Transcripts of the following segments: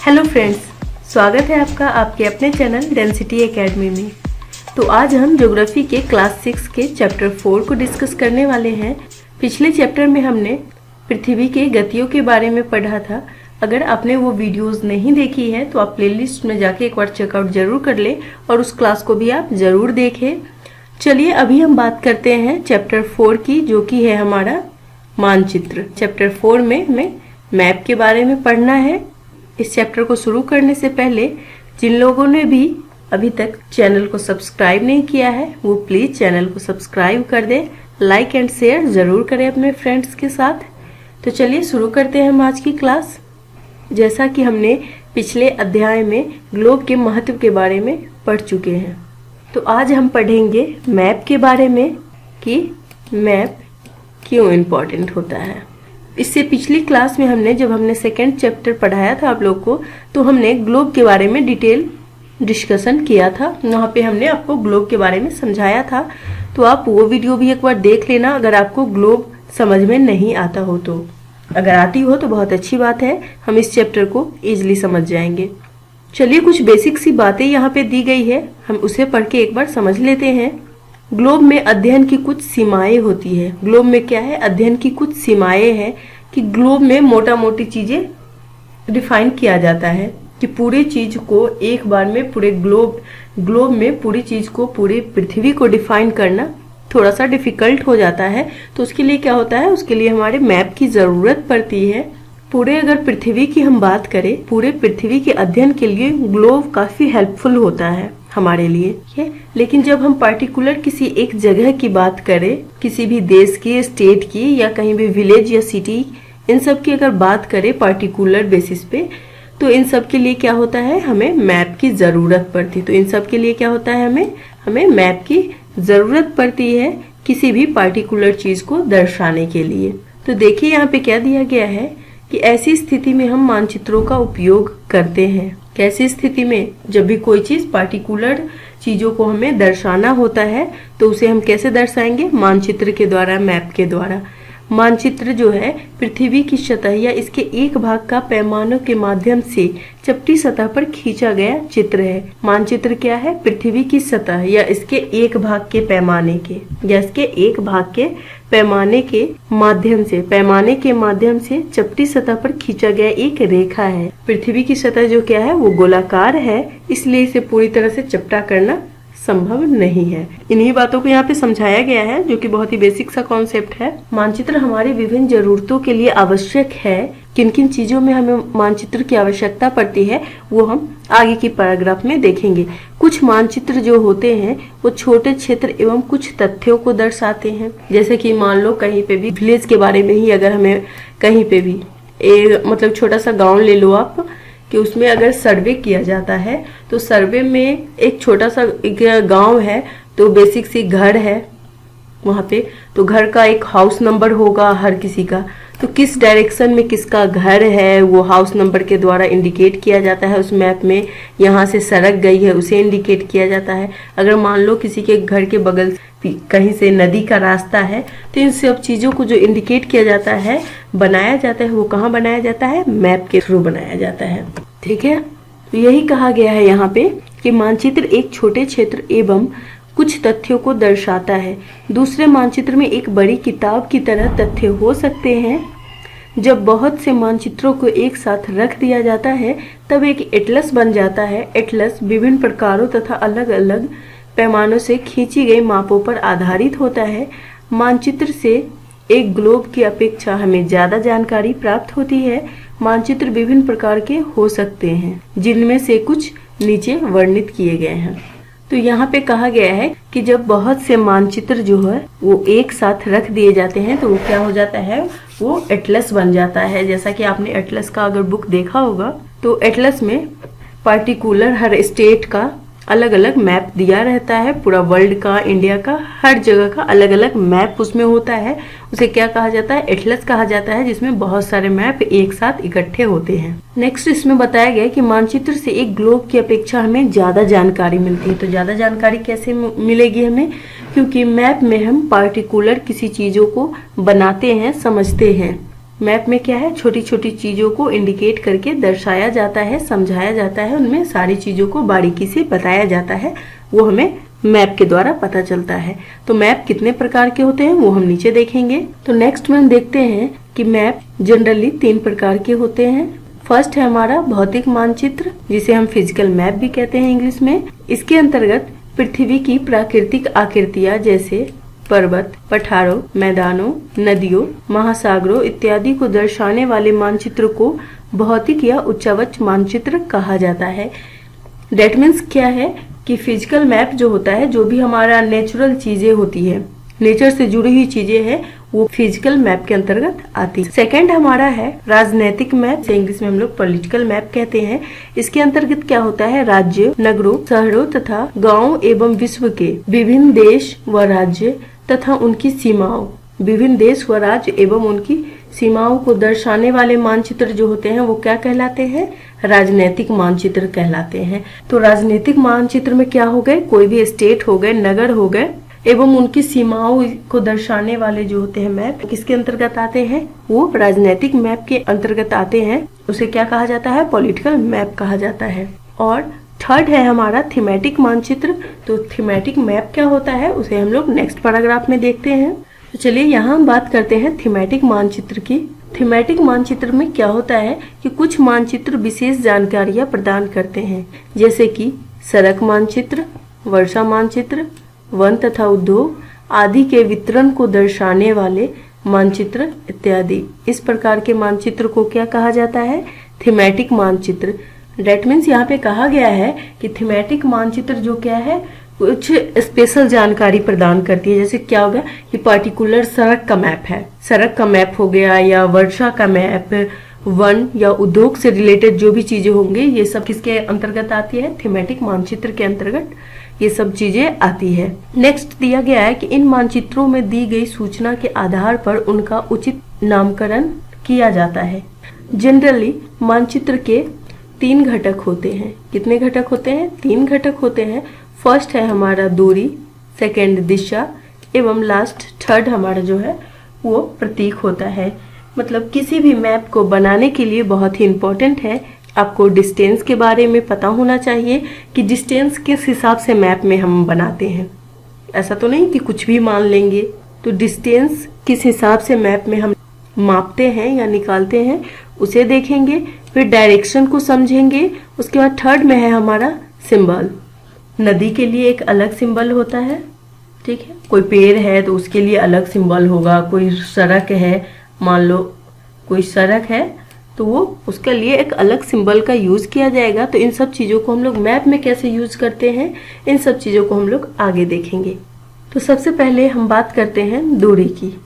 Hello friends, स्वागत है आपका आपके अपने चैनल डेंसिटी एकेडमी में। तो आज हम ज्योग्राफी के क्लास 6 के चैप्टर 4 को डिस्कस करने वाले हैं। पिछले चैप्टर में हमने पृथ्वी के गतियों के बारे में पढ़ा था। अगर आपने वो वीडियोस नहीं देखी है तो आप प्लेलिस्ट में जाके एक बार चेकआउट जरूर कर लें और उस क्लास को भी आप जरूर देखें। चलिए अभी हम बात करते हैं चैप्टर 4 की, जो कि है हमारा मानचित्र। चैप्टर 4 में हमें मैप के बारे में पढ़ना है। इस चैप्टर को शुरू करने से पहले जिन लोगों ने भी अभी तक चैनल को सब्सक्राइब नहीं किया है वो प्लीज चैनल को सब्सक्राइब कर दें, लाइक एंड शेयर जरूर करें अपने फ्रेंड्स के साथ। तो चलिए शुरू करते हैं हम आज की क्लास। जैसा कि हमने पिछले अध्याय में ग्लोब के महत्व के बारे में पढ़ चुके हैं, तो आज हम पढ़ेंगे मैप के बारे में कि मैप क्यों इम्पोर्टेंट होता है। इससे पिछली क्लास में जब हमने सेकेंड चैप्टर पढ़ाया था आप लोग को, तो हमने ग्लोब के बारे में डिटेल डिस्कशन किया था। वहाँ पे हमने आपको ग्लोब के बारे में समझाया था, तो आप वो वीडियो भी एक बार देख लेना अगर आपको ग्लोब समझ में नहीं आता हो तो। अगर आती हो तो बहुत अच्छी बात है, हम इस चैप्टर को ईजिली समझ जाएंगे। चलिए कुछ बेसिक सी बातें यहाँ पे दी गई है, हम उसे पढ़ के एक बार समझ लेते हैं। ग्लोब में अध्ययन की कुछ सीमाएं होती है। ग्लोब में क्या है? अध्ययन की कुछ सीमाएं हैं कि ग्लोब में मोटा मोटी चीजें डिफाइन किया जाता है कि पूरे चीज को एक बार में ग्लोब में पूरी चीज को, पूरी पृथ्वी को डिफाइन करना थोड़ा सा डिफिकल्ट हो जाता है। तो उसके लिए क्या होता है? उसके लिए हमारे मैप की जरूरत पड़ती है। पूरे अगर पृथ्वी की हम बात करें, पूरे पृथ्वी के अध्ययन के लिए ग्लोब काफी हेल्पफुल होता है हमारे लिए। लेकिन जब हम पार्टिकुलर किसी एक जगह की बात करें, किसी भी देश की, स्टेट की, या कहीं भी विलेज या सिटी, इन सब की अगर बात करें पार्टिकुलर बेसिस पे, तो इन सब के लिए क्या होता है? हमें मैप की जरूरत पड़ती है। तो इन सब के लिए क्या होता है? हमें मैप की जरूरत पड़ती है किसी भी पार्टिकुलर चीज को दर्शाने के लिए। तो देखिए यहाँ पे क्या दिया गया है कि ऐसी स्थिति में हम मानचित्रों का उपयोग करते हैं। कैसी स्थिति में? जब भी कोई चीज पार्टिकुलर चीजों को हमें दर्शाना होता है तो उसे हम कैसे दर्शाएंगे? मानचित्र के द्वारा, मैप के द्वारा। मानचित्र जो है पृथ्वी की सतह या इसके एक भाग का पैमानों के माध्यम से चपटी सतह पर खींचा गया चित्र है। मानचित्र क्या है? पृथ्वी की सतह या इसके एक भाग के पैमाने के माध्यम से चपटी सतह पर खींचा गया एक रेखा है। पृथ्वी की सतह जो क्या है वो गोलाकार है, इसलिए इसे पूरी तरह से चपटा करना संभव नहीं है। इन्हीं बातों को यहाँ पे समझाया गया है, जो कि बहुत ही बेसिक सा कॉन्सेप्ट है। मानचित्र हमारी विभिन्न जरूरतों के लिए आवश्यक है। किन किन चीजों में हमें मानचित्र की आवश्यकता पड़ती है वो हम आगे की पैराग्राफ में देखेंगे। कुछ मानचित्र जो होते हैं वो छोटे क्षेत्र एवं कुछ तथ्यों को दर्शाते हैं। जैसे कि मान लो कहीं पे भी विलेज के बारे में ही अगर हमें कहीं पे भी मतलब छोटा सा गाँव ले लो आप, कि उसमें अगर सर्वे किया जाता है तो सर्वे में एक छोटा सा गांव है तो बेसिक सी घर है वहां पे, तो घर का एक हाउस नंबर होगा हर किसी का। तो किस डायरेक्शन में किसका घर है वो हाउस नंबर के द्वारा इंडिकेट किया जाता है उस मैप में। यहाँ से सड़क गई है उसे इंडिकेट किया जाता है। अगर मान लो किसी के घर के बगल कहीं से नदी का रास्ता है तो इन सब चीजों को जो इंडिकेट किया जाता है, बनाया जाता है, वो कहाँ बनाया जाता है? मैप के थ्रू बनाया जाता है। ठीक है, तो यही कहा गया है यहाँ पे कि मानचित्र एक छोटे क्षेत्र एवं कुछ तथ्यों को दर्शाता है। दूसरे मानचित्र में एक बड़ी किताब की तरह तथ्य हो सकते हैं। जब बहुत से मानचित्रों को एक साथ रख दिया जाता है तब एक एटलस बन जाता है। एटलस विभिन्न प्रकारों तथा अलग अलग पैमानों से खींची गई मापों पर आधारित होता है। मानचित्र से एक ग्लोब की अपेक्षा हमें ज्यादा जानकारी प्राप्त होती है। मानचित्र विभिन्न प्रकार के हो सकते हैं, जिनमें से कुछ नीचे वर्णित किए गए हैं। तो यहाँ पे कहा गया है कि जब बहुत से मानचित्र जो है वो एक साथ रख दिए जाते हैं तो वो क्या हो जाता है? वो एटलस बन जाता है। जैसा कि आपने एटलस का अगर बुक देखा होगा तो एटलस में पार्टिकुलर हर स्टेट का अलग अलग मैप दिया रहता है। पूरा वर्ल्ड का, इंडिया का, हर जगह का अलग अलग मैप उसमें होता है। उसे क्या कहा जाता है? एटलस कहा जाता है, जिसमें बहुत सारे मैप एक साथ इकट्ठे होते हैं। नेक्स्ट इसमें बताया गया है कि मानचित्र से एक ग्लोब की अपेक्षा हमें ज्यादा जानकारी मिलती है। तो ज्यादा जानकारी कैसे मिलेगी हमें? क्योंकि मैप में हम पार्टिकुलर किसी चीजों को बनाते हैं, समझते हैं। मैप में क्या है, छोटी छोटी चीजों को इंडिकेट करके दर्शाया जाता है, समझाया जाता है, उनमें सारी चीजों को बारीकी से बताया जाता है, वो हमें मैप के द्वारा पता चलता है। तो मैप कितने प्रकार के होते हैं वो हम नीचे देखेंगे। तो नेक्स्ट में हम देखते हैं कि मैप जनरली 3 प्रकार के होते हैं। फर्स्ट है हमारा भौतिक मानचित्र, जिसे हम फिजिकल मैप भी कहते हैं इंग्लिश में। इसके अंतर्गत पृथ्वी की प्राकृतिक आकृतियां जैसे पर्वत, पठारों, मैदानों, नदियों, महासागरों इत्यादि को दर्शाने वाले मानचित्र को भौतिक या उच्चावच मानचित्र कहा जाता है। डेट मीन्स क्या है कि फिजिकल मैप जो होता है, जो भी हमारा नेचुरल चीजें होती है, नेचर से जुड़ी हुई चीजें हैं, वो फिजिकल मैप के अंतर्गत आती है। सेकंड हमारा है राजनैतिक मैप, इंग्लिश में हम लोग पॉलिटिकल मैप कहते हैं। इसके अंतर्गत क्या होता है, राज्य, नगरों, शहरों तथा गांवों एवं विश्व के विभिन्न देश व राज्य तथा उनकी सीमाओं, विभिन्न देश व राज्य एवं उनकी सीमाओं को दर्शाने वाले मानचित्र जो होते हैं वो क्या कहलाते हैं, राजनीतिक मानचित्र कहलाते हैं। तो राजनीतिक मानचित्र में क्या हो गए, कोई भी स्टेट हो गए, नगर हो गए एवं उनकी सीमाओं को दर्शाने वाले जो होते हैं मैप किसके अंतर्गत आते हैं, वो राजनीतिक मैप के अंतर्गत आते हैं। उसे क्या कहा जाता है, पॉलिटिकल मैप कहा जाता है। और थर्ड है हमारा थीमेटिक मानचित्र। तो थीमेटिक मैप क्या होता है उसे हम लोग नेक्स्ट पैराग्राफ में देखते हैं। तो चलिए यहाँ हम बात करते हैं थीमेटिक मानचित्र की। थीमेटिक मानचित्र में क्या होता है कि कुछ मानचित्र विशेष जानकारियां प्रदान करते हैं, जैसे कि सड़क मानचित्र, वर्षा मानचित्र, वन तथा उद्योग आदि के वितरण को दर्शाने वाले मानचित्र इत्यादि। इस प्रकार के मानचित्र को क्या कहा जाता है, थीमेटिक मानचित्र। डेट मीन्स यहाँ पे कहा गया है कि थीमेटिक मानचित्र जो क्या है, कुछ स्पेशल जानकारी प्रदान करती है। जैसे क्या हो गया कि पर्टिकुलर सड़क का मैप है, सड़क का मैप हो गया, या वर्षा का मैप, वन या उद्योग से रिलेटेड जो भी चीजें होंगी, ये सब किसके अंतर्गत आती है, थीमेटिक मानचित्र के अंतर्गत ये सब चीजें आती है। नेक्स्ट दिया गया है कि इन मानचित्रों में दी गई सूचना के आधार पर उनका उचित नामकरण किया जाता है। जनरली मानचित्र के 3 घटक होते हैं। कितने घटक होते हैं, 3 घटक होते हैं। फर्स्ट है हमारा दूरी, सेकंड दिशा एवं लास्ट थर्ड हमारा जो है वो प्रतीक होता है। मतलब किसी भी मैप को बनाने के लिए बहुत ही इम्पोर्टेंट है, आपको डिस्टेंस के बारे में पता होना चाहिए कि डिस्टेंस किस हिसाब से मैप में हम बनाते हैं। ऐसा तो नहीं कि कुछ भी मान लेंगे। तो डिस्टेंस किस हिसाब से मैप में हम मापते हैं या निकालते हैं उसे देखेंगे, फिर डायरेक्शन को समझेंगे। उसके बाद थर्ड में है हमारा सिंबल। नदी के लिए एक अलग सिंबल होता है, ठीक है, कोई पेड़ है तो उसके लिए अलग सिंबल होगा, कोई सड़क है, मान लो कोई सड़क है तो वो उसके लिए एक अलग सिंबल का यूज किया जाएगा। तो इन सब चीजों को हम लोग मैप में कैसे यूज करते हैं, इन सब चीजों को हम लोग आगे देखेंगे। तो सबसे पहले हम बात करते हैं दूरी की।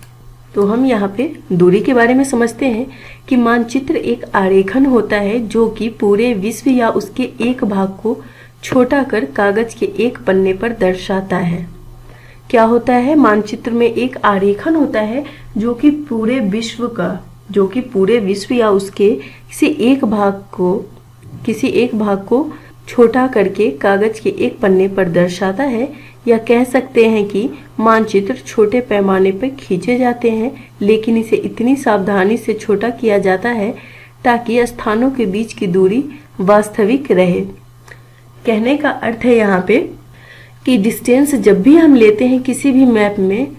तो हम यहाँ पे दूरी के बारे में समझते हैं कि मानचित्र एक आरेखन होता है जो कि पूरे विश्व या उसके एक भाग को छोटा कर कागज के एक पन्ने पर दर्शाता है। क्या होता है, मानचित्र में एक आरेखन होता है जो कि पूरे विश्व या उसके किसी एक भाग को छोटा करके कागज के एक पन्ने पर दर्शाता है। या कह सकते हैं कि मानचित्र छोटे पैमाने पर खींचे जाते हैं, लेकिन इसे इतनी सावधानी से छोटा किया जाता है ताकि स्थानों के बीच की दूरी वास्तविक रहे। कहने का अर्थ है यहाँ पे कि डिस्टेंस जब भी हम लेते हैं किसी भी मैप में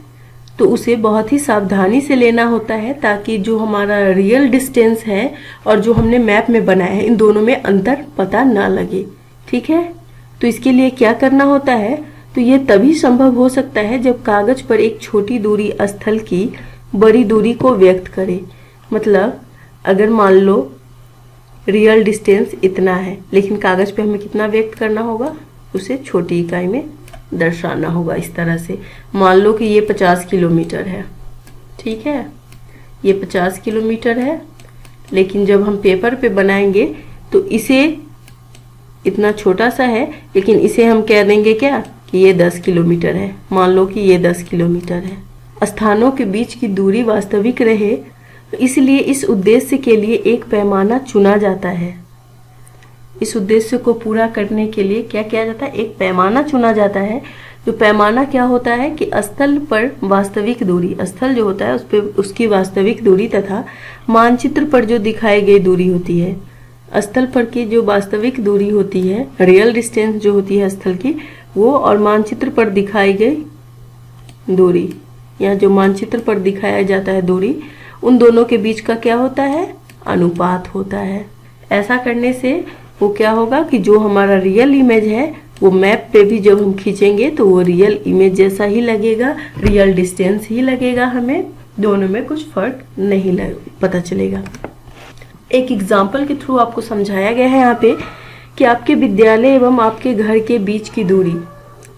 तो उसे बहुत ही सावधानी से लेना होता है, ताकि जो हमारा रियल डिस्टेंस है और जो हमने मैप में बनाया है इन दोनों में अंतर पता ना लगे। ठीक है, तो इसके लिए क्या करना होता है, तो ये तभी संभव हो सकता है जब कागज पर एक छोटी दूरी स्थल की बड़ी दूरी को व्यक्त करे। मतलब अगर मान लो रियल डिस्टेंस इतना है, लेकिन कागज पे हमें कितना व्यक्त करना होगा, उसे छोटी इकाई में दर्शाना होगा। इस तरह से मान लो कि ये 50 किलोमीटर है, ठीक है, ये 50 किलोमीटर है, लेकिन जब हम पेपर पे बनाएंगे तो इसे इतना छोटा सा है, लेकिन इसे हम कह देंगे क्या कि ये 10 किलोमीटर है। मान लो कि ये 10 किलोमीटर है। स्थानों के बीच की दूरी वास्तविक रहे, इसलिए इस उद्देश्य के लिए एक पैमाना चुना जाता है। इस उद्देश्य को पूरा करने के लिए क्या किया जाता है, एक पैमाना चुना जाता है जो पैमाना क्या होता है कि स्थल पर वास्तविक दूरी, स्थल जो होता है उस पे उसकी वास्तविक दूरी तथा मानचित्र पर जो दिखाई गई दूरी होती है, स्थल पर की जो वास्तविक दूरी होती है, रियल डिस्टेंस जो होती है स्थल की, वो और मानचित्र पर दिखाई गई दूरी या जो मानचित्र पर दिखाया जाता है दूरी, उन दोनों के बीच का क्या होता है, अनुपात होता है। ऐसा करने से वो क्या होगा कि जो हमारा रियल इमेज है वो मैप पे भी जब हम खींचेंगे तो वो रियल इमेज जैसा ही लगेगा, रियल डिस्टेंस ही लगेगा, हमें दोनों में कुछ फर्क नहीं पता चलेगा। एक एग्जाम्पल के थ्रू आपको समझाया गया है यहाँ पे कि आपके विद्यालय एवं आपके घर के बीच की दूरी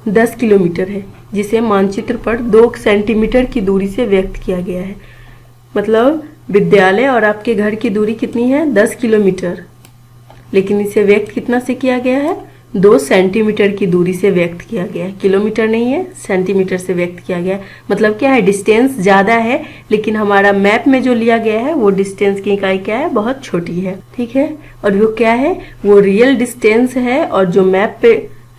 10 किलोमीटर है, जिसे मानचित्र पर 2 सेंटीमीटर की दूरी से व्यक्त किया गया है। मतलब विद्यालय और आपके घर की दूरी कितनी है, 10 किलोमीटर, लेकिन इसे व्यक्त कितना से किया गया है, 2 सेंटीमीटर की दूरी से व्यक्त किया गया है। किलोमीटर नहीं है, सेंटीमीटर से व्यक्त किया गया है। मतलब क्या है, डिस्टेंस ज़्यादा है, लेकिन हमारा मैप में जो लिया गया है वो डिस्टेंस की इकाई क्या है, बहुत छोटी है। ठीक है, और वो क्या है, वो रियल डिस्टेंस है, और जो मैप पे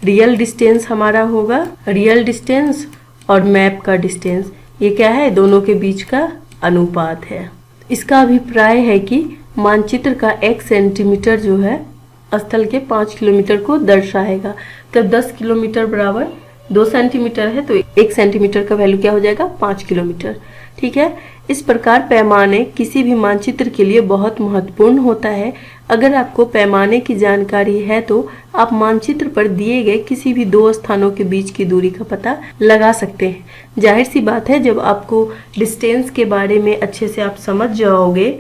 रियल डिस्टेंस हमारा होगा, रियल डिस्टेंस और मैप का डिस्टेंस, ये क्या है, दोनों के बीच का अनुपात है। इसका अभिप्राय है कि मानचित्र का 1 सेंटीमीटर जो है स्थल के 5 किलोमीटर को दर्शाएगा। तो 10 किलोमीटर बराबर 2 सेंटीमीटर है, तो 1 सेंटीमीटर का वैल्यू क्या हो जाएगा, 5 किलोमीटर। ठीक है, इस प्रकार पैमाने किसी भी मानचित्र के लिए बहुत महत्वपूर्ण होता है। अगर आपको पैमाने की जानकारी है तो आप मानचित्र पर दिए गए किसी भी 2 स्थानों के बीच की दूरी का पता लगा सकते हैं। जाहिर सी बात है, जब आपको डिस्टेंस के बारे में अच्छे से आप समझ जाओगे,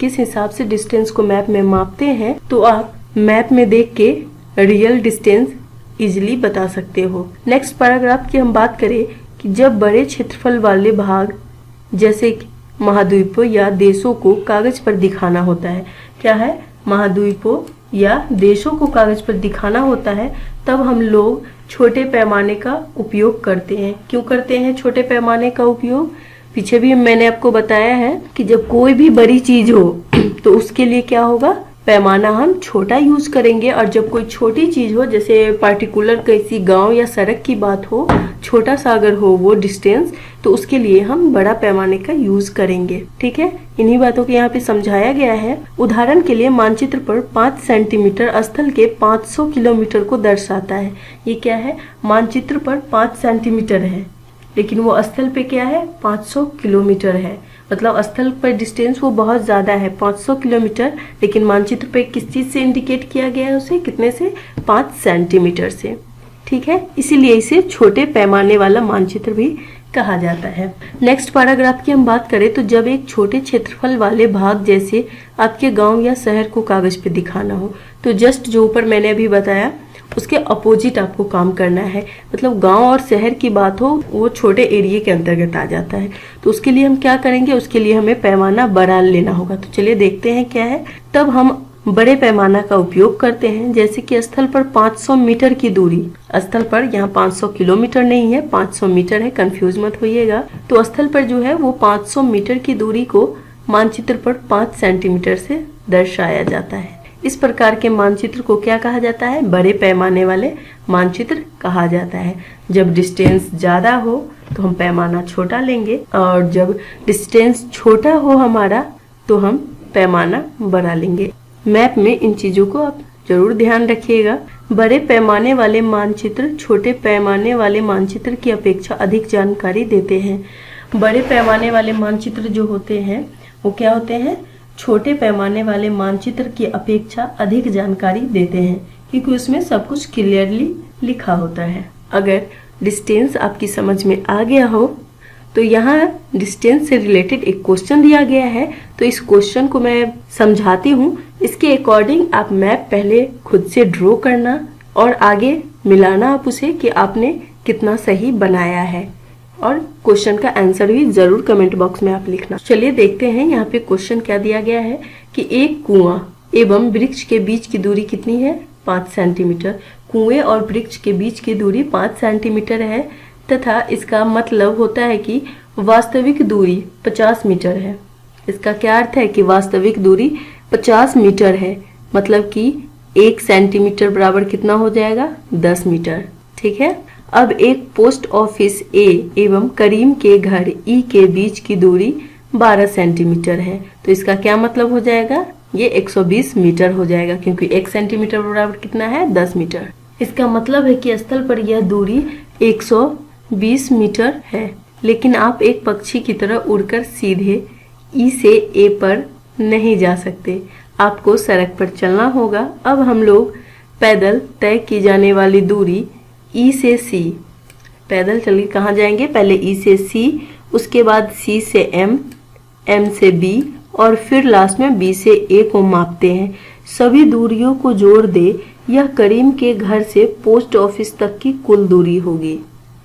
किस हिसाब से डिस्टेंस को मैप में मापते हैं, तो आप मैप में देख के रियल डिस्टेंस इजीली बता सकते हो। नेक्स्ट पैराग्राफ की हम बात करें कि जब बड़े क्षेत्रफल वाले भाग जैसे महाद्वीपों या देशों को कागज पर दिखाना होता है, क्या है, महाद्वीपों या देशों को कागज पर दिखाना होता है, तब हम लोग छोटे पैमाने का उपयोग करते हैं। क्यों करते हैं छोटे पैमाने का उपयोग? पीछे भी मैंने आपको बताया है कि जब कोई भी बड़ी चीज हो तो उसके लिए क्या होगा, पैमाना हम छोटा यूज करेंगे, और जब कोई छोटी चीज हो, जैसे पार्टिकुलर किसी गांव या सड़क की बात हो, छोटा सा अगर हो वो डिस्टेंस, तो उसके लिए हम बड़ा पैमाने का यूज करेंगे। ठीक है, इन्हीं बातों को यहाँ पे समझाया गया है। उदाहरण के लिए मानचित्र पर 5 सेंटीमीटर स्थल के 500 किलोमीटर को दर्शाता है। ये क्या है, मानचित्र पर 5 सेंटीमीटर है, लेकिन वो स्थल पे क्या है, 500 किलोमीटर है। मतलब स्थल पर डिस्टेंस वो बहुत ज़्यादा है, 500 किलोमीटर, लेकिन मानचित्र पे किस चीज़ से इंडिकेट किया गया है उसे, कितने से, 5 सेंटीमीटर से। ठीक है, इसीलिए इसे छोटे पैमाने वाला मानचित्र भी कहा जाता है। नेक्स्ट पैराग्राफ की हम बात करें तो जब एक छोटे क्षेत्रफल वाले भाग जैसे आपके गांव या शहर को कागज पे दिखाना हो, तो जस्ट जो ऊपर मैंने अभी बताया उसके अपोजिट आपको काम करना है। मतलब गांव और शहर की बात हो, वो छोटे एरिया के अंतर्गत आ जाता है, तो उसके लिए हम क्या करेंगे, उसके लिए हमें पैमाना बड़ा लेना होगा। तो चलिए देखते हैं क्या है। तब हम बड़े पैमाना का उपयोग करते हैं, जैसे कि स्थल पर 500 मीटर की दूरी, स्थल पर यहाँ 500 किलोमीटर नहीं है, 500 मीटर है, कंफ्यूज मत होइएगा। तो स्थल पर जो है वो 500 मीटर की दूरी को मानचित्र पर 5 सेंटीमीटर से दर्शाया जाता है। इस प्रकार के मानचित्र को क्या कहा जाता है, बड़े पैमाने वाले मानचित्र कहा जाता है। जब डिस्टेंस ज़्यादा हो तो हम पैमाना छोटा लेंगे, और जब डिस्टेंस छोटा हो हमारा तो हम पैमाना बड़ा लेंगे। मैप में इन चीज़ों को आप जरूर ध्यान रखिएगा। बड़े पैमाने वाले मानचित्र छोटे पैमाने वाले मानचित्र की अपेक्षा अधिक जानकारी देते हैं। बड़े पैमाने वाले मानचित्र जो होते हैं वो क्या होते हैं, छोटे पैमाने वाले मानचित्र की अपेक्षा अधिक जानकारी देते हैं, क्योंकि उसमें सब कुछ क्लियरली लिखा होता है। अगर डिस्टेंस आपकी समझ में आ गया हो तो यहाँ डिस्टेंस से रिलेटेड एक क्वेश्चन दिया गया है, तो इस क्वेश्चन को मैं समझाती हूँ। इसके अकॉर्डिंग आप मैप पहले खुद से ड्रॉ करना और आगे मिलाना आप उसे कि आपने कितना सही बनाया है, और क्वेश्चन का आंसर भी जरूर कमेंट बॉक्स में आप लिखना। चलिए देखते हैं यहाँ पे क्वेश्चन क्या दिया गया है कि एक कुआं एवं वृक्ष के बीच की दूरी कितनी है, 5 सेंटीमीटर। कुएं और वृक्ष के बीच की दूरी 5 सेंटीमीटर है, तथा इसका मतलब होता है कि वास्तविक दूरी 50 मीटर है। इसका क्या अर्थ है कि वास्तविक दूरी 50 मीटर है, मतलब कि 1 सेंटीमीटर बराबर कितना हो जाएगा, 10 मीटर। ठीक है, अब एक पोस्ट ऑफिस ए एवं करीम के घर ई के बीच की दूरी 12 सेंटीमीटर है। तो इसका क्या मतलब हो जाएगा, ये 120 मीटर हो जाएगा, क्योंकि 1 सेंटीमीटर बराबर कितना है, 10 मीटर। इसका मतलब है कि स्थल पर यह दूरी 120 मीटर है। लेकिन आप एक पक्षी की तरह उड़कर सीधे ई से ए पर नहीं जा सकते, आपको सड़क पर चलना होगा। अब हम लोग पैदल तय की जाने वाली दूरी ई से सी, पैदल चल के कहाँ जाएंगे, पहले ई से सी, उसके बाद सी से एम, एम से बी और फिर लास्ट में बी से ए को मापते हैं। सभी दूरियों को जोड़ दे, यह करीम के घर से पोस्ट ऑफिस तक की कुल दूरी होगी।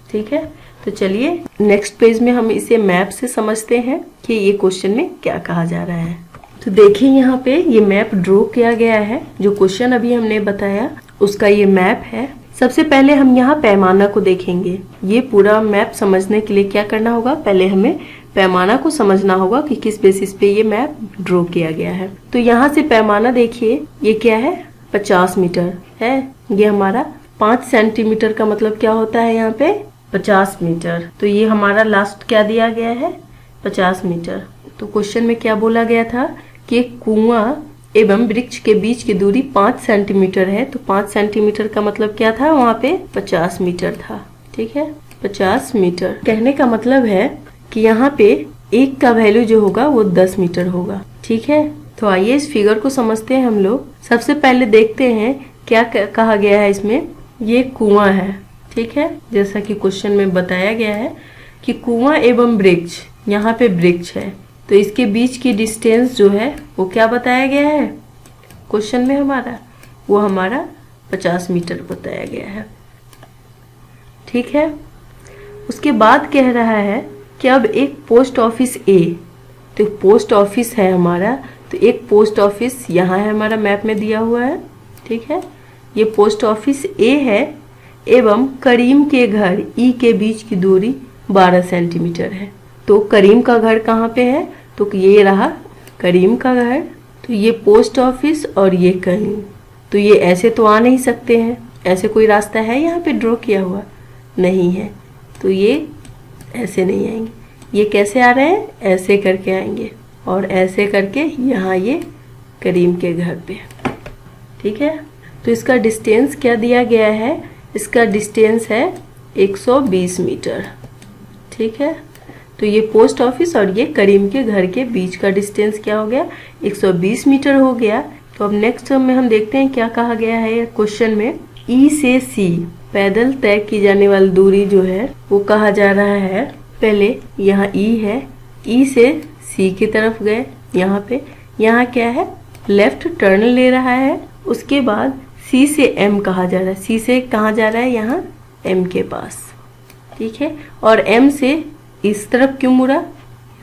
ठीक है, तो चलिए नेक्स्ट पेज में हम इसे मैप से समझते हैं कि ये क्वेश्चन में क्या कहा जा रहा है। तो देखिए यहाँ पे ये मैप ड्रॉ किया गया है, जो क्वेश्चन अभी हमने बताया उसका ये मैप है। सबसे पहले हम यहाँ पैमाना को देखेंगे। ये पूरा मैप समझने के लिए क्या करना होगा, पहले हमें पैमाना को समझना होगा कि किस बेसिस पे ये मैप ड्रॉ किया गया है। तो यहाँ से पैमाना देखिए, ये क्या है, 50 मीटर है। ये हमारा 5 सेंटीमीटर का मतलब क्या होता है, यहाँ पे 50 मीटर। तो ये हमारा लास्ट क्या दिया गया है, 50 मीटर। तो क्वेश्चन में क्या बोला गया था कि कुआं एवं वृक्ष के बीच की दूरी 5 सेंटीमीटर है। तो 5 सेंटीमीटर का मतलब क्या था, वहाँ पे 50 मीटर था। ठीक है, 50 मीटर कहने का मतलब है कि यहाँ पे एक का वैल्यू जो होगा वो 10 मीटर होगा। ठीक है, तो आइए इस फिगर को समझते हैं हम लोग। सबसे पहले देखते हैं क्या कहा गया है इसमें। ये कुआं है, ठीक है, जैसा कि क्वेश्चन में बताया गया है कि कुआं एवं वृक्ष, यहाँ पे वृक्ष है, तो इसके बीच की डिस्टेंस जो है वो क्या बताया गया है क्वेश्चन में हमारा, वो हमारा 50 मीटर बताया गया है। ठीक है, उसके बाद कह रहा है कि अब एक पोस्ट ऑफिस ए, तो पोस्ट ऑफिस है हमारा, तो एक पोस्ट ऑफिस यहाँ है हमारा मैप में दिया हुआ है। ठीक है, ये पोस्ट ऑफिस ए है एवं करीम के घर ई के बीच की दूरी 12 सेंटीमीटर है। तो करीम का घर कहाँ पे है, तो ये रहा करीम का घर। तो ये पोस्ट ऑफिस और ये करीम, तो ये ऐसे तो आ नहीं सकते हैं, ऐसे कोई रास्ता है यहाँ पे ड्रॉ किया हुआ नहीं है, तो ये ऐसे नहीं आएंगे। ये कैसे आ रहे हैं, ऐसे करके आएंगे और ऐसे करके यहाँ ये करीम के घर पे। ठीक है, तो इसका डिस्टेंस क्या दिया गया है, इसका डिस्टेंस है 120 मीटर। ठीक है, तो ये पोस्ट ऑफिस और ये करीम के घर के बीच का डिस्टेंस क्या हो गया, 120 मीटर हो गया। तो अब नेक्स्ट में हम देखते हैं क्या कहा गया है क्वेश्चन में। ई से सी पैदल तय की जाने वाली दूरी जो है वो कहा जा रहा है। पहले यहाँ ई है, ई से सी की तरफ गए, यहाँ क्या है, लेफ्ट टर्न ले रहा है। उसके बाद सी से एम कहा जा रहा है, सी से कहाँ जा रहा है, यहाँ एम के पास। ठीक है, और एम से इस तरफ क्यों मुड़ा,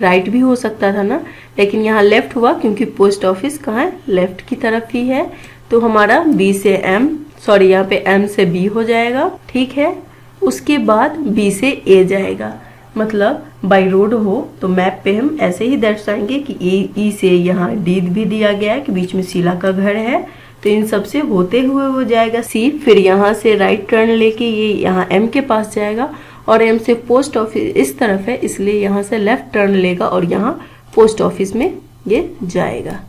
राइट भी हो सकता था ना, लेकिन यहाँ लेफ्ट हुआ क्योंकि पोस्ट ऑफिस कहाँ है, लेफ्ट की तरफ ही है। तो हमारा बी से एम, सॉरी यहाँ पे एम से बी हो जाएगा। ठीक है, उसके बाद बी से ए जाएगा, मतलब बाई रोड हो तो मैप पे हम ऐसे ही दर्शाएंगे कि ई से यहाँ डी भी दिया गया है कि बीच में शीला का घर है, तो इन सब से होते हुए वो जाएगा सी, फिर यहाँ से राइट टर्न लेके ये यहाँ एम के पास जाएगा और एम से पोस्ट ऑफिस इस तरफ है, इसलिए यहाँ से लेफ्ट टर्न लेगा और यहाँ पोस्ट ऑफिस में ये जाएगा।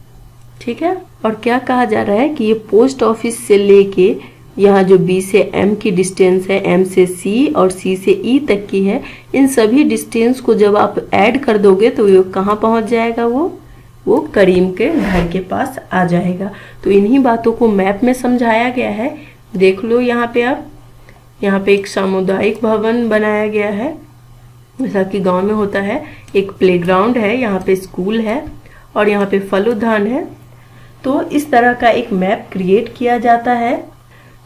ठीक है, और क्या कहा जा रहा है कि ये पोस्ट ऑफिस से लेके यहाँ जो बी से एम की डिस्टेंस है, एम से सी और सी से ई तक की है, इन सभी डिस्टेंस को जब आप ऐड कर दोगे तो ये कहाँ पहुँच जाएगा, वो करीम के घर के पास आ जाएगा। तो इन्हीं बातों को मैप में समझाया गया है। देख लो यहाँ पे आप, यहाँ पे एक सामुदायिक भवन बनाया गया है, जैसा कि गांव में होता है। एक प्लेग्राउंड है, यहाँ पे स्कूल है और यहाँ पे फल उद्यान है। तो इस तरह का एक मैप क्रिएट किया जाता है।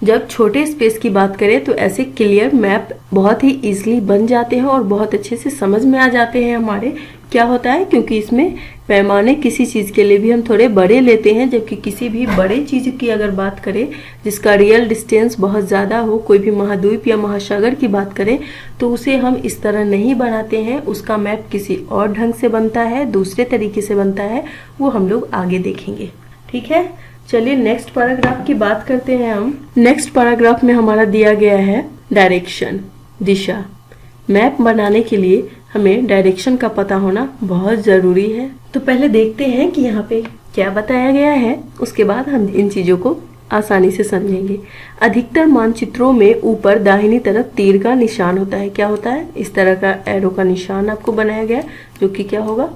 जब छोटे स्पेस की बात करें तो ऐसे क्लियर मैप बहुत ही इजीली बन जाते हैं और बहुत अच्छे से समझ में आ जाते हैं हमारे। क्या होता है, क्योंकि इसमें पैमाने किसी चीज़ के लिए भी हम थोड़े बड़े लेते हैं, जबकि किसी भी बड़े चीज़ की अगर बात करें जिसका रियल डिस्टेंस बहुत ज़्यादा हो, कोई भी महाद्वीप या महासागर की बात करें, तो उसे हम इस तरह नहीं बनाते हैं। उसका मैप किसी और ढंग से बनता है, दूसरे तरीके से बनता है, वो हम लोग आगे देखेंगे। ठीक है, चलिए नेक्स्ट पैराग्राफ की बात करते हैं हम। नेक्स्ट पैराग्राफ में हमारा दिया गया है डायरेक्शन। दिशा। मैप बनाने के लिए हमें डायरेक्शन का पता होना बहुत ज़रूरी है। तो पहले देखते हैं कि यहाँ पे क्या बताया गया है, उसके बाद हम इन चीज़ों को आसानी से समझेंगे। अधिकतर मानचित्रों में ऊपर दाहिनी तरफ तीर का निशान होता है। क्या होता है? इस तरह का एरो का निशान आपको बनाया गया है, जो कि क्या होगा?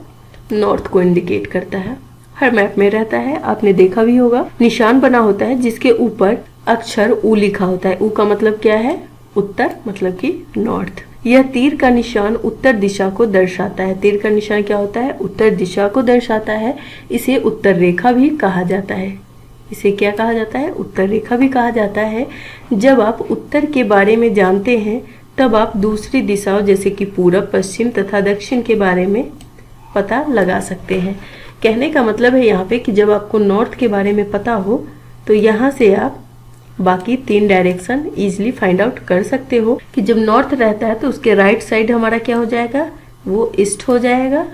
नॉर्थ को इंडिकेट करता है। हर मैप में रहता है, आपने देखा भी होगा। निशान बना होता है जिसके ऊपर अक्षर ऊ लिखा होता है। ऊ का मतलब क्या है? उत्तर, मतलब कि नॉर्थ। यह तीर का निशान उत्तर दिशा को दर्शाता है। तीर का निशान क्या होता है? उत्तर दिशा को दर्शाता है। इसे उत्तर रेखा भी कहा जाता है। इसे क्या कहा जाता है? उत्तर रेखा भी कहा जाता है। जब आप उत्तर के बारे में जानते हैं तब आप दूसरी दिशाओं जैसे कि पूरब, पश्चिम तथा दक्षिण के बारे में पता लगा सकते हैं। कहने का मतलब है यहाँ पे कि जब आपको नॉर्थ के बारे में पता हो तो यहाँ से आप बाकी 3 डायरेक्शन इजीली फाइंड आउट कर सकते हो कि जब नॉर्थ रहता है तो उसके राइट साइड हमारा क्या हो जाएगा? वो ईस्ट हो जाएगा,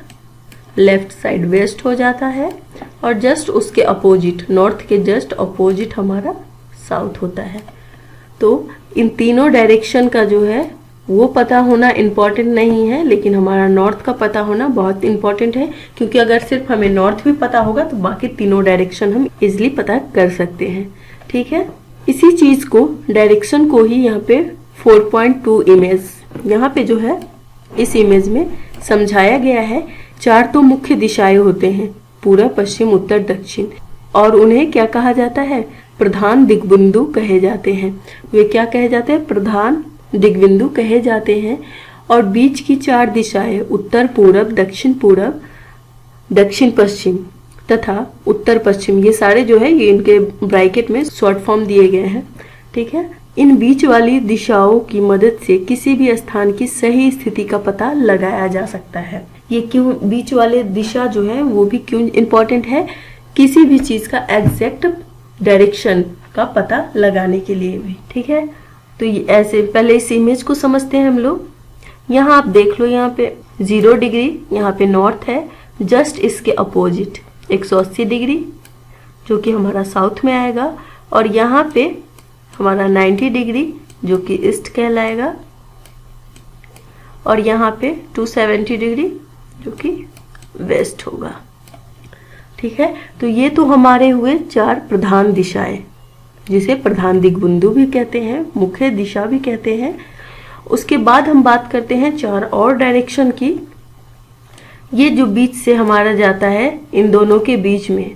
लेफ्ट साइड वेस्ट हो जाता है, और जस्ट उसके अपोजिट, नॉर्थ के जस्ट अपोजिट हमारा साउथ होता है। तो इन तीनों डायरेक्शन का जो है वो पता होना इम्पॉर्टेंट नहीं है, लेकिन हमारा नॉर्थ का पता होना बहुत इम्पॉर्टेंट है, क्योंकि अगर सिर्फ हमें नॉर्थ भी पता होगा तो बाकी तीनों डायरेक्शन हम इजिली पता कर सकते हैं। ठीक है, इसी चीज को, डायरेक्शन को ही यहाँ पे 4.2 इमेज, यहाँ पे जो है इस इमेज में समझाया गया है। 4 तो मुख्य दिशाएं होते हैं, पूर्व, पश्चिम, उत्तर, दक्षिण, और उन्हें क्या कहा जाता है? प्रधान दिग्बिंदु कहे जाते हैं। वे क्या कहे जाते हैं? प्रधान दिग्बिंदु कहे जाते हैं। और बीच की 4 दिशाएं उत्तर पूर्व, दक्षिण पूर्व, दक्षिण पश्चिम तथा उत्तर पश्चिम, ये सारे जो है ये इनके ब्रैकेट में शॉर्ट फॉर्म दिए गए हैं। ठीक है, इन बीच वाली दिशाओं की मदद से किसी भी स्थान की सही स्थिति का पता लगाया जा सकता है। ये क्यों बीच वाले दिशा जो है वो भी क्यों इम्पोर्टेंट है? किसी भी चीज का एग्जैक्ट डायरेक्शन का पता लगाने के लिए भी। ठीक है, तो ये ऐसे पहले इस इमेज को समझते हैं हम लोग। यहाँ आप देख लो, यहाँ पे 0 डिग्री, यहाँ पे नॉर्थ है, जस्ट इसके अपोजिट 180 डिग्री जो कि हमारा साउथ में आएगा, और यहाँ पे हमारा 90 डिग्री जो कि ईस्ट कहलाएगा, और यहाँ पे 270 डिग्री जो कि वेस्ट होगा। ठीक है, तो ये तो हमारे हुए 4 प्रधान दिशाएं, जिसे प्रधान दिग्बिंदु भी कहते हैं, मुख्य दिशा भी कहते हैं। उसके बाद हम बात करते हैं 4 और डायरेक्शन की। ये जो बीच से हमारा जाता है, इन दोनों के बीच में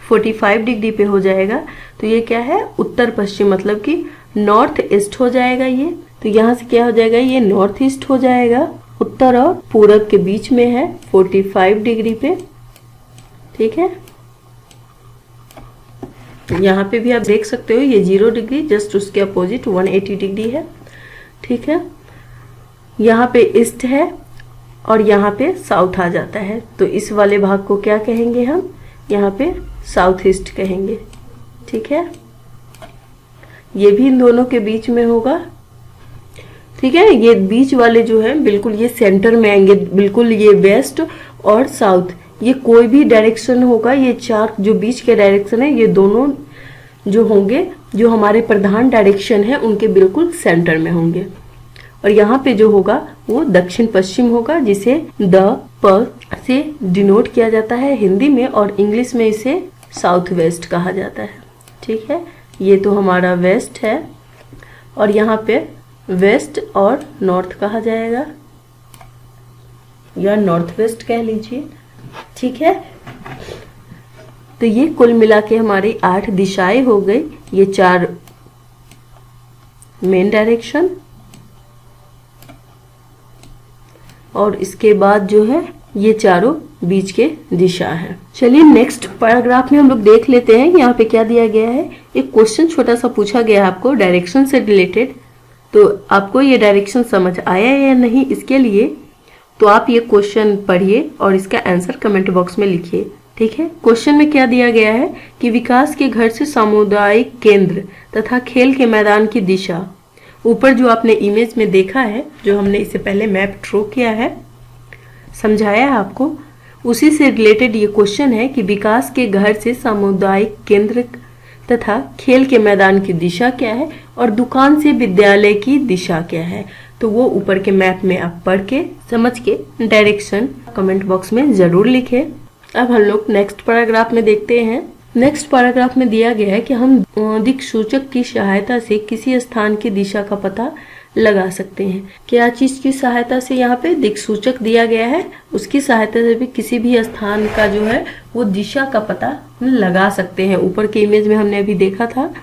45 डिग्री पे हो जाएगा, तो ये क्या है? उत्तर पश्चिम, मतलब कि नॉर्थ ईस्ट हो जाएगा ये। तो यहाँ से क्या हो जाएगा? ये नॉर्थ ईस्ट हो जाएगा। उत्तर और पूरब के बीच में है 45 डिग्री पे। ठीक है, यहाँ पे भी आप देख सकते हो ये 0 डिग्री, जस्ट उसके अपोजिट 180 डिग्री है। ठीक है, यहाँ पे ईस्ट है और यहाँ पे साउथ आ जाता है, तो इस वाले भाग को क्या कहेंगे हम? यहाँ पे साउथ ईस्ट कहेंगे। ठीक है, ये भी इन दोनों के बीच में होगा। ठीक है, ये बीच वाले जो है बिल्कुल ये सेंटर में आएंगे, बिल्कुल ये वेस्ट और साउथ, ये कोई भी डायरेक्शन होगा, ये 4 जो बीच के डायरेक्शन है, ये दोनों जो होंगे, जो हमारे प्रधान डायरेक्शन है, उनके बिल्कुल सेंटर में होंगे। और यहाँ पे जो होगा वो दक्षिण पश्चिम होगा, जिसे द प से डिनोट किया जाता है हिंदी में, और इंग्लिश में इसे साउथ वेस्ट कहा जाता है। ठीक है, ये तो हमारा वेस्ट है, और यहाँ पे वेस्ट और नॉर्थ कहा जाएगा, या नॉर्थ वेस्ट कह लीजिए। ठीक है, तो ये कुल मिला के हमारी 8 दिशाएं हो गई, ये 4 मेन डायरेक्शन, और इसके बाद जो है ये चारों बीच के दिशा है। चलिए नेक्स्ट पैराग्राफ में हम लोग देख लेते हैं यहाँ पे क्या दिया गया है। एक क्वेश्चन छोटा सा पूछा गया है आपको डायरेक्शन से रिलेटेड, तो आपको ये डायरेक्शन समझ आया या नहीं, इसके लिए तो आप ये क्वेश्चन पढ़िए और इसका आंसर कमेंट बॉक्स में लिखिए। ठीक है, क्वेश्चन में क्या दिया गया है कि विकास के घर से सामुदायिक केंद्र तथा खेल के मैदान की दिशा, ऊपर जो आपने इमेज में देखा है, जो हमने इससे पहले मैप ड्रॉ किया है, समझाया है आपको, उसी से रिलेटेड ये क्वेश्चन है कि विकास के घर से सामुदायिक केंद्र तथा खेल के मैदान की दिशा क्या है और दुकान से विद्यालय की दिशा क्या है। तो वो ऊपर के मैप में आप पढ़ के समझ के डायरेक्शन कमेंट बॉक्स में जरूर लिखें। अब हम लोग नेक्स्ट पैराग्राफ में देखते हैं। नेक्स्ट पैराग्राफ में दिया गया है कि हम दिक्सूचक की सहायता से किसी स्थान की दिशा का पता लगा सकते हैं। क्या चीज की सहायता से? यहाँ पे दिक्सूचक दिया गया है, उसकी सहायता से भी किसी भी स्थान का जो है वो दिशा का पता लगा सकते हैं। ऊपर के इमेज में हमने अभी देखा था।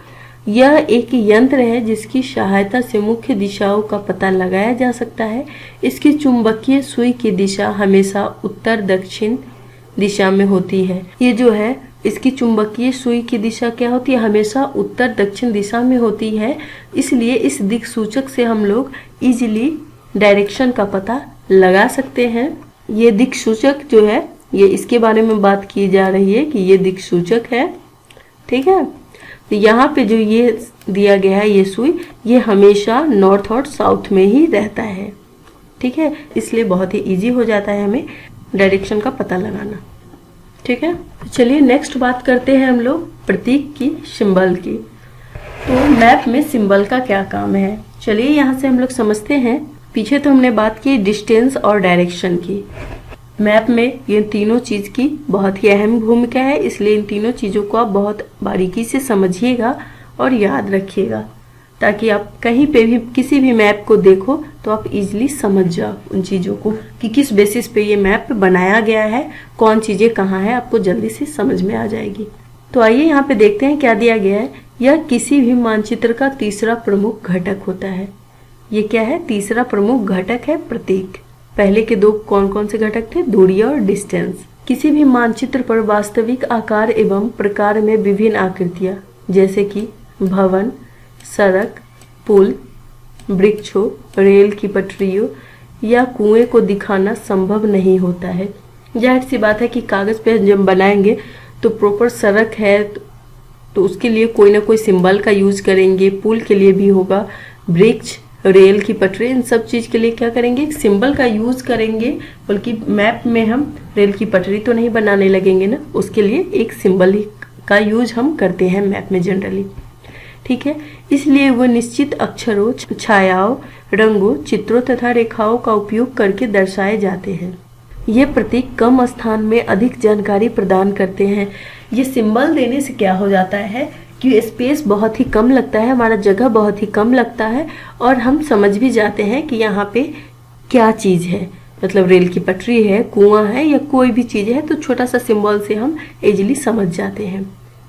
यह एक यंत्र है जिसकी सहायता से मुख्य दिशाओं का पता लगाया जा सकता है। इसकी चुंबकीय सुई की दिशा हमेशा उत्तर दक्षिण दिशा में होती है। ये जो है इसकी चुंबकीय सुई की दिशा क्या होती है? हमेशा उत्तर दक्षिण दिशा में होती है। इसलिए इस दिक्सूचक से हम लोग इजीली डायरेक्शन का पता लगा सकते हैं। ये दिक्सूचक जो है ये इसके बारे में बात की जा रही है कि ये दिक्सूचक है, ठीक है। तो यहाँ पे जो ये दिया गया है ये सुई, ये हमेशा नॉर्थ और साउथ में ही रहता है, ठीक है। इसलिए बहुत ही इजी हो जाता है हमें डायरेक्शन का पता लगाना, ठीक है। तो चलिए नेक्स्ट बात करते हैं हम लोग प्रतीक की, सिंबल की। तो मैप में सिंबल का क्या काम है, चलिए यहाँ से हम लोग समझते हैं। पीछे तो हमने बात की डिस्टेंस और डायरेक्शन की। मैप में ये तीनों चीज की बहुत ही अहम भूमिका है, इसलिए इन तीनों चीजों को आप बहुत बारीकी से समझिएगा और याद रखिएगा, ताकि आप कहीं पे भी किसी भी मैप को देखो तो आप इजीली समझ जाओ उन चीज़ों को कि किस बेसिस पे ये मैप बनाया गया है, कौन चीज़ें कहाँ है, आपको जल्दी से समझ में आ जाएगी। तो आइए यहाँ पे देखते हैं क्या दिया गया है। यह किसी भी मानचित्र का तीसरा प्रमुख घटक होता है। ये क्या है? तीसरा प्रमुख घटक है प्रतीक। पहले के दो कौन कौन से घटक थे? दूरी और डिस्टेंस। किसी भी मानचित्र पर वास्तविक आकार एवं प्रकार में विभिन्न आकृतियां जैसे कि भवन, सड़क, पुल, वृक्षों, रेल की पटरियों या कुएं को दिखाना संभव नहीं होता है। जाहिर सी बात है कि कागज पे जब बनाएंगे तो प्रॉपर सड़क है तो उसके लिए कोई ना कोई सिंबल का यूज करेंगे, पुल के लिए भी होगा, वृक्ष, रेल की पटरी, इन सब चीज के लिए क्या करेंगे? एक सिंबल का यूज करेंगे। बल्कि मैप में हम रेल की पटरी तो नहीं बनाने लगेंगे ना, उसके लिए एक सिंबल का यूज हम करते हैं मैप में जनरली, ठीक है। इसलिए वो निश्चित अक्षरों, छायाओं, रंगों, चित्रों तथा रेखाओं का उपयोग करके दर्शाए जाते हैं। ये प्रतीक कम स्थान में अधिक जानकारी प्रदान करते हैं। ये सिंबल देने से क्या हो जाता है कि स्पेस बहुत ही कम लगता है, हमारा जगह बहुत ही कम लगता है और हम समझ भी जाते हैं कि यहाँ पे क्या चीज़ है। मतलब रेल की पटरी है, कुआं है या कोई भी चीज़ है तो छोटा सा सिंबल से हम इजीली समझ जाते हैं,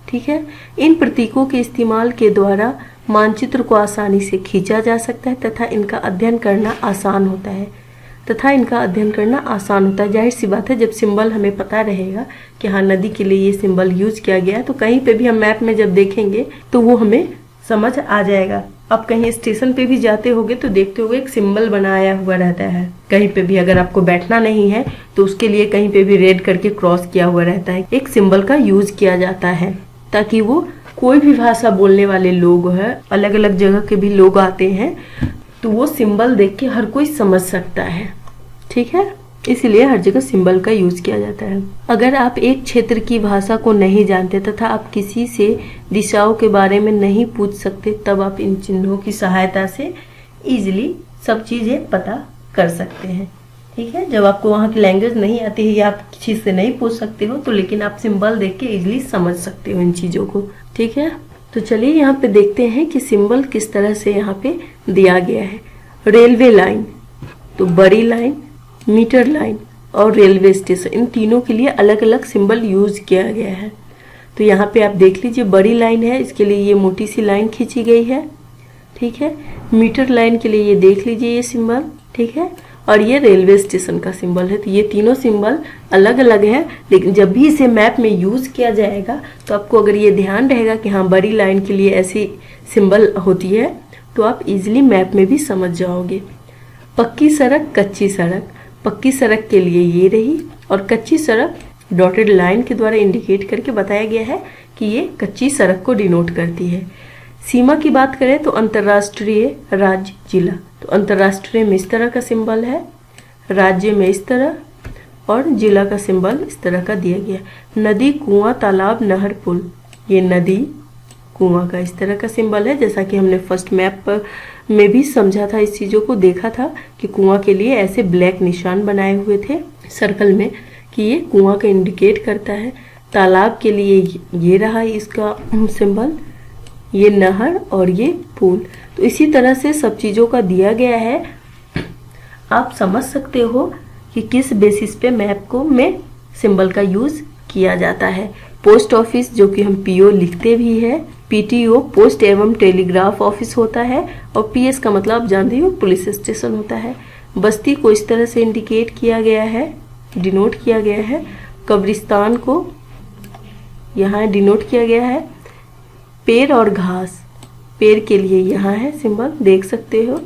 ठीक है। इन प्रतीकों के इस्तेमाल के द्वारा मानचित्र को आसानी से खींचा जा सकता है तथा इनका अध्ययन करना आसान होता है। जाहिर सी बात है, जब सिंबल हमें पता रहेगा कि हाँ नदी के लिए ये सिंबल यूज किया गया है तो कहीं पे भी हम मैप में जब देखेंगे तो वो हमें समझ आ जाएगा। आप कहीं स्टेशन पे भी जाते होगे तो देखते होगे एक सिंबल बनाया हुआ रहता है। कहीं पे भी अगर आपको बैठना नहीं है तो उसके लिए कहीं पे भी रेड करके क्रॉस किया हुआ रहता है। एक सिंबल का यूज किया जाता है ताकि वो कोई भी भाषा बोलने वाले लोग हैं, अलग अलग जगह के भी लोग आते हैं तो वो सिंबल देख के हर कोई समझ सकता है, ठीक है। इसलिए हर जगह सिंबल का यूज किया जाता है। अगर आप एक क्षेत्र की भाषा को नहीं जानते तथा आप किसी से दिशाओं के बारे में नहीं पूछ सकते तब आप इन चिन्हों की सहायता से इजीली सब चीजें पता कर सकते हैं, ठीक है। जब आपको वहाँ की लैंग्वेज नहीं आती है या आप किसी से नहीं पूछ सकते हो तो लेकिन आप सिंबल देख के इजीली समझ सकते हो इन चीज़ों को, ठीक है। तो चलिए यहाँ पे देखते हैं कि सिंबल किस तरह से यहाँ पे दिया गया है। रेलवे लाइन, तो बड़ी लाइन, मीटर लाइन और रेलवे स्टेशन, इन तीनों के लिए अलग अलग सिंबल यूज किया गया है। तो यहाँ पे आप देख लीजिए बड़ी लाइन है, इसके लिए ये मोटी सी लाइन खींची गई है, ठीक है। मीटर लाइन के लिए ये देख लीजिए ये सिंबल, ठीक है। और ये रेलवे स्टेशन का सिंबल है। तो ये तीनों सिंबल अलग अलग है, लेकिन जब भी इसे मैप में यूज किया जाएगा तो आपको अगर ये ध्यान रहेगा कि हाँ बड़ी लाइन के लिए ऐसी सिंबल होती है तो आप इजीली मैप में भी समझ जाओगे। पक्की सड़क, कच्ची सड़क, पक्की सड़क के लिए ये रही और कच्ची सड़क डॉटेड लाइन के द्वारा इंडिकेट करके बताया गया है कि ये कच्ची सड़क को डिनोट करती है। सीमा की बात करें तो अंतर्राष्ट्रीय, राज्य, जिला, तो अंतर्राष्ट्रीय में इस तरह का सिंबल है, राज्य में इस तरह और जिला का सिंबल इस तरह का दिया गया। नदी, कुआं, तालाब, नहर, पुल, ये नदी, कुआं का इस तरह का सिंबल है। जैसा कि हमने फर्स्ट मैप में भी समझा था, इस चीज़ों को देखा था कि कुआं के लिए ऐसे ब्लैक निशान बनाए हुए थे सर्कल में कि ये कुआं का इंडिकेट करता है। तालाब के लिए ये रहा इसका सिंबल, ये नहर और ये पुल। तो इसी तरह से सब चीज़ों का दिया गया है। आप समझ सकते हो कि किस बेसिस पे मैप को में सिंबल का यूज़ किया जाता है। पोस्ट ऑफिस, जो कि हम पीओ लिखते भी है, पीटीओ पोस्ट एवं टेलीग्राफ ऑफिस होता है, और पीएस का मतलब आप जानते हो पुलिस स्टेशन होता है। बस्ती को इस तरह से इंडिकेट किया गया है, डिनोट किया गया है। कब्रिस्तान को यहाँ डिनोट किया गया है। पेड़ और घास, पेड़ के लिए यहाँ है सिंबल, देख सकते हो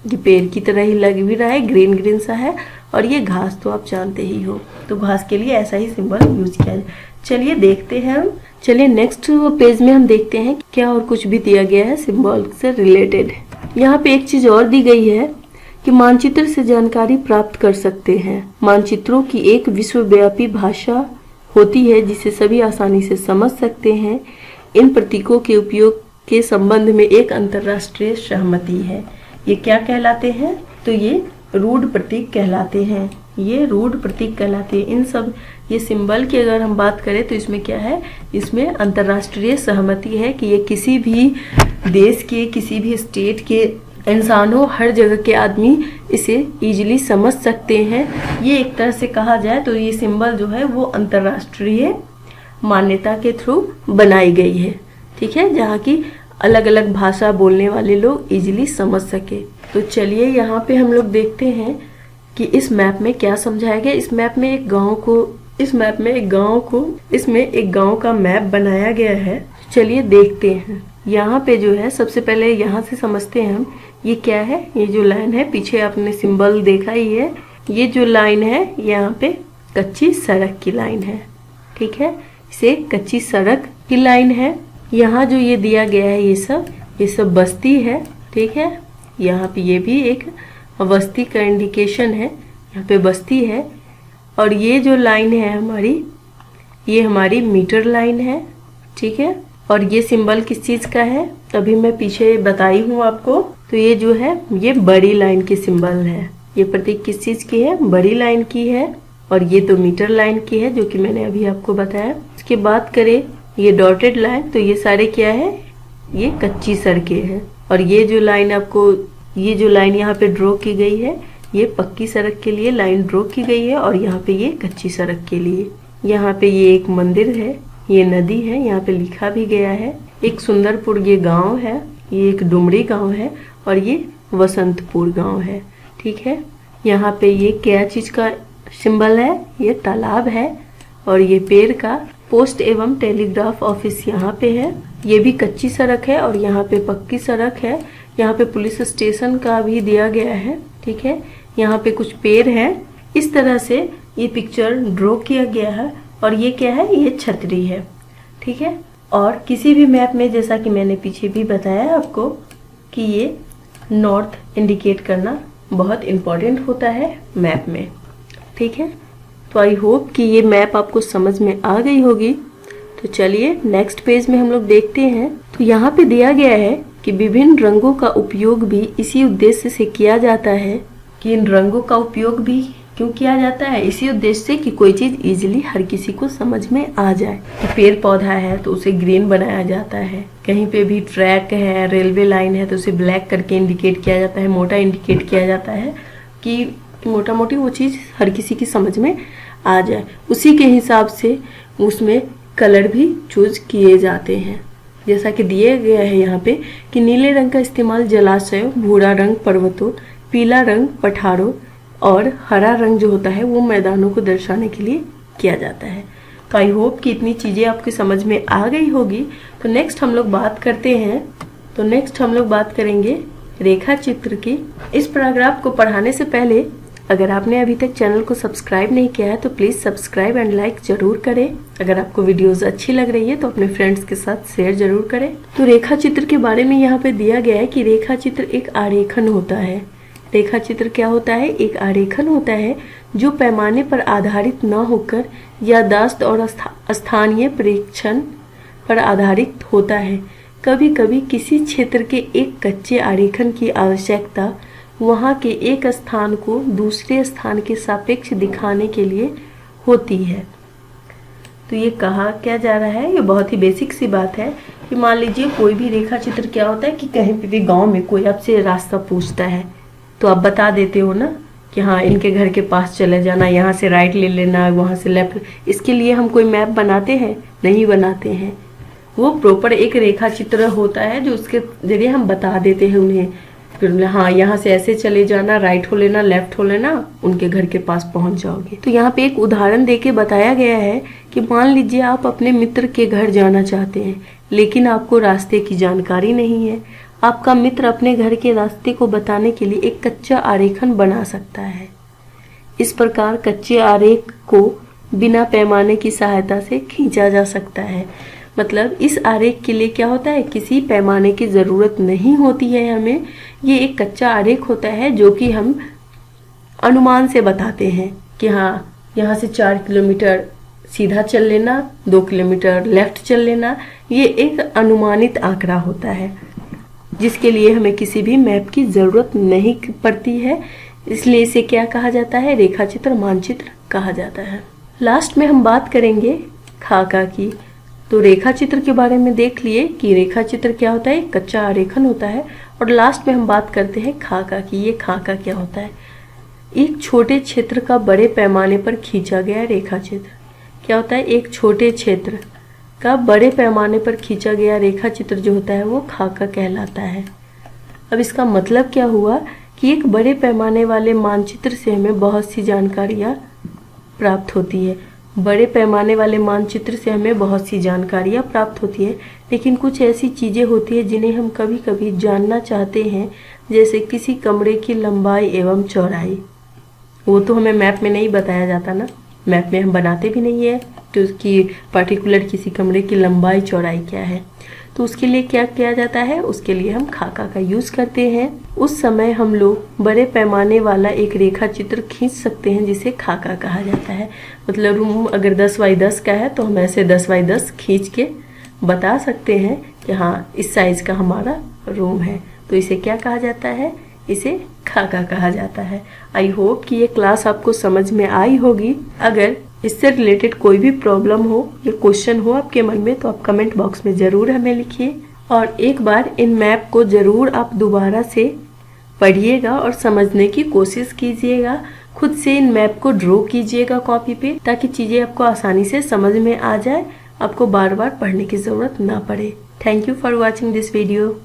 ये पेड़ की तरह ही लग भी रहा है, ग्रीन ग्रीन सा है। और ये घास तो आप जानते ही हो, तो घास के लिए ऐसा ही सिंबल यूज किया है। चलिए देखते हैं हम, चलिए नेक्स्ट पेज में हम देखते हैं क्या और कुछ भी दिया गया है सिंबल से रिलेटेड। यहाँ पे एक चीज और दी गई है कि मानचित्र से जानकारी प्राप्त कर सकते हैं। मानचित्रों की एक विश्वव्यापी भाषा होती है जिसे सभी आसानी से समझ सकते हैं। इन प्रतीकों के उपयोग के संबंध में एक अंतर्राष्ट्रीय सहमति है। ये क्या कहलाते हैं? तो ये रूढ़ प्रतीक कहलाते हैं। ये रूढ़ प्रतीक कहलाते हैं। इन सब ये सिंबल की अगर हम बात करें तो इसमें क्या है, इसमें अंतर्राष्ट्रीय सहमति है कि ये किसी भी देश के, किसी भी स्टेट के इंसान हो, हर जगह के आदमी इसे इजीली समझ सकते हैं। ये एक तरह से कहा जाए तो ये सिंबल जो है वो अंतर्राष्ट्रीय मान्यता के थ्रू बनाई गई है, ठीक है, जहाँ की अलग अलग भाषा बोलने वाले लोग इजीली समझ सके। तो चलिए यहाँ पे हम लोग देखते हैं कि इस मैप में क्या समझाया गया। इस मैप में एक गांव का मैप बनाया गया है। चलिए देखते हैं। यहाँ पे जो है सबसे पहले यहाँ से समझते हैं हम, ये क्या है। ये जो लाइन है, पीछे आपने सिंबल देखा ही है, ये जो लाइन है यहाँ पे कच्ची सड़क की लाइन है, ठीक है, इसे कच्ची सड़क की लाइन है। यहाँ जो ये दिया गया है ये सब बस्ती है, ठीक है। यहाँ पे ये भी एक बस्ती का इंडिकेशन है, यहाँ पे बस्ती है। और ये जो लाइन है हमारी, ये हमारी मीटर लाइन है, ठीक है। और ये सिंबल किस चीज का है अभी मैं पीछे बताई हूँ आपको। तो ये जो है ये बड़ी लाइन की सिंबल है। ये प्रतीक किस चीज की है? बड़ी लाइन की है। और ये तो मीटर लाइन की है जो कि मैंने अभी आपको बताया। इसके बात करें ये डॉटेड लाइन, तो ये सारे क्या है, ये कच्ची सड़कें हैं। और ये जो लाइन आपको, ये जो लाइन यहाँ पे ड्रॉ की गई है, ये पक्की सड़क के लिए लाइन ड्रॉ की गई है। और यहाँ पे ये कच्ची सड़क के लिए। यहाँ पे ये एक मंदिर है, ये नदी है, यहाँ पे लिखा भी गया है। एक सुंदरपुर ये गांव है, ये एक डुमरी गांव है, और ये वसंतपुर गांव है, ठीक है। यहाँ पे ये क्या चीज का सिंबल है? ये तालाब है। और ये पेड़ का पोस्ट एवं टेलीग्राफ ऑफिस यहाँ पे है। ये भी कच्ची सड़क है और यहाँ पे पक्की सड़क है। यहाँ पे पुलिस स्टेशन का भी दिया गया है, ठीक है। यहाँ पे कुछ पेड़ है। इस तरह से ये पिक्चर ड्रॉ किया गया है। और ये क्या है? ये छतरी है, ठीक है। और किसी भी मैप में, जैसा कि मैंने पीछे भी बताया आपको, कि ये नॉर्थ इंडिकेट करना बहुत इम्पोर्टेंट होता है मैप में, ठीक है। तो आई होप कि ये मैप आपको समझ में आ गई होगी। तो चलिए नेक्स्ट पेज में हम लोग देखते हैं। तो यहाँ पे दिया गया है कि विभिन्न रंगों का उपयोग भी इसी उद्देश्य से किया जाता है। कि इन रंगों का उपयोग भी क्यों किया जाता है? इसी उद्देश्य से कि कोई चीज़ इजीली हर किसी को समझ में आ जाए। कि पेड़ पौधा है तो उसे ग्रीन बनाया जाता है, कहीं पे भी ट्रैक है, रेलवे लाइन है तो उसे ब्लैक करके इंडिकेट किया जाता है, मोटा इंडिकेट किया जाता है कि मोटा मोटी वो चीज़ हर किसी की समझ में आ जाए। उसी के हिसाब से उसमें कलर भी चूज किए जाते हैं। जैसा कि दिए गया है यहाँ पे कि नीले रंग का इस्तेमाल जलाशयों, भूरा रंग पर्वतों, पीला रंग पठारों और हरा रंग जो होता है वो मैदानों को दर्शाने के लिए किया जाता है। तो आई होप कि इतनी चीज़ें आपकी समझ में आ गई होगी। तो नेक्स्ट हम लोग बात करते हैं, तो नेक्स्ट हम लोग बात करेंगे रेखा चित्र की। इस पैराग्राफ को पढ़ाने से पहले अगर आपने अभी तक चैनल को सब्सक्राइब नहीं किया है तो प्लीज़ सब्सक्राइब एंड लाइक जरूर करें। अगर आपको वीडियोस अच्छी लग रही है तो अपने फ्रेंड्स के साथ शेयर जरूर करें। तो रेखा चित्र के बारे में यहाँ पे दिया गया है कि रेखा चित्र एक आरेखन होता है। रेखा चित्र क्या होता है? एक आरेखन होता है जो पैमाने पर आधारित न होकर याददाश्त और स्थानीय प्रेक्षण पर आधारित होता है। कभी कभी किसी क्षेत्र के एक कच्चे आरेखन की आवश्यकता वहाँ के एक स्थान को दूसरे स्थान के सापेक्ष दिखाने के लिए होती है। तो ये कहा क्या जा रहा है, ये बहुत ही बेसिक सी बात है कि मान लीजिए कोई भी रेखा चित्र क्या होता है कि कहीं पे भी गांव में कोई आपसे रास्ता पूछता है तो आप बता देते हो ना कि हाँ इनके घर के पास चले जाना, यहाँ से राइट ले लेना, वहाँ से लेफ्ट। इसके लिए हम कोई मैप बनाते हैं? नहीं बनाते हैं। वो प्रॉपर एक रेखा चित्र होता है जो उसके जरिए हम बता देते हैं उन्हें, फिर हाँ यहाँ से ऐसे चले जाना, राइट हो लेना, लेफ्ट हो लेना, उनके घर के पास पहुंच जाओगे। तो यहाँ पे एक उदाहरण देके बताया गया है कि मान लीजिए आप अपने मित्र के घर जाना चाहते हैं लेकिन आपको रास्ते की जानकारी नहीं है। आपका मित्र अपने घर के रास्ते को बताने के लिए एक कच्चा आरेखन बना सकता है। इस प्रकार कच्चे आरेख को बिना पैमाने की सहायता से खींचा जा सकता है। मतलब इस आरेख के लिए क्या होता है, किसी पैमाने की ज़रूरत नहीं होती है हमें। ये एक कच्चा आरेख होता है जो कि हम अनुमान से बताते हैं कि हाँ यहाँ से 4 किलोमीटर सीधा चल लेना, 2 किलोमीटर लेफ्ट चल लेना। ये एक अनुमानित आंकड़ा होता है जिसके लिए हमें किसी भी मैप की ज़रूरत नहीं पड़ती है। इसलिए इसे क्या कहा जाता है, रेखाचित्र, मानचित्र कहा जाता है। लास्ट में हम बात करेंगे खाका की। तो रेखा चित्र के बारे में देख लिए कि रेखा चित्र क्या होता है, कच्चा आरेखन होता है। और लास्ट में हम बात करते हैं खाका की। ये खाका क्या होता है, एक छोटे क्षेत्र का बड़े पैमाने पर खींचा गया रेखा चित्र। क्या होता है, एक छोटे क्षेत्र का बड़े पैमाने पर खींचा गया रेखा चित्र जो होता है वो खाका कहलाता है। अब इसका मतलब क्या हुआ कि एक बड़े पैमाने वाले मानचित्र से हमें बहुत सी जानकारियाँ प्राप्त होती है। बड़े पैमाने वाले मानचित्र से हमें बहुत सी जानकारियाँ प्राप्त होती है, लेकिन कुछ ऐसी चीज़ें होती है जिन्हें हम कभी कभी जानना चाहते हैं, जैसे किसी कमरे की लंबाई एवं चौड़ाई। वो तो हमें मैप में नहीं बताया जाता ना, मैप में हम बनाते भी नहीं है तो उसकी पर्टिकुलर किसी कमरे की लंबाई चौड़ाई क्या है। तो उसके लिए क्या किया जाता है, उसके लिए हम खाका का यूज़ करते हैं। उस समय हम लोग बड़े पैमाने वाला एक रेखा चित्र खींच सकते हैं जिसे खाका कहा जाता है। मतलब रूम अगर 10 बाई 10 का है तो हम ऐसे 10 बाई 10 खींच के बता सकते हैं कि हाँ इस साइज़ का हमारा रूम है। तो इसे क्या कहा जाता है, इसे खाका कहा जाता है। आई होप कि ये क्लास आपको समझ में आई होगी। अगर इससे रिलेटेड कोई भी प्रॉब्लम हो या क्वेश्चन हो आपके मन में तो आप कमेंट बॉक्स में ज़रूर हमें लिखिए। और एक बार इन मैप को ज़रूर आप दोबारा से पढ़िएगा और समझने की कोशिश कीजिएगा। खुद से इन मैप को ड्रॉ कीजिएगा कॉपी पे, ताकि चीज़ें आपको आसानी से समझ में आ जाए, आपको बार बार पढ़ने की ज़रूरत ना पड़े। Thank you for watching this video.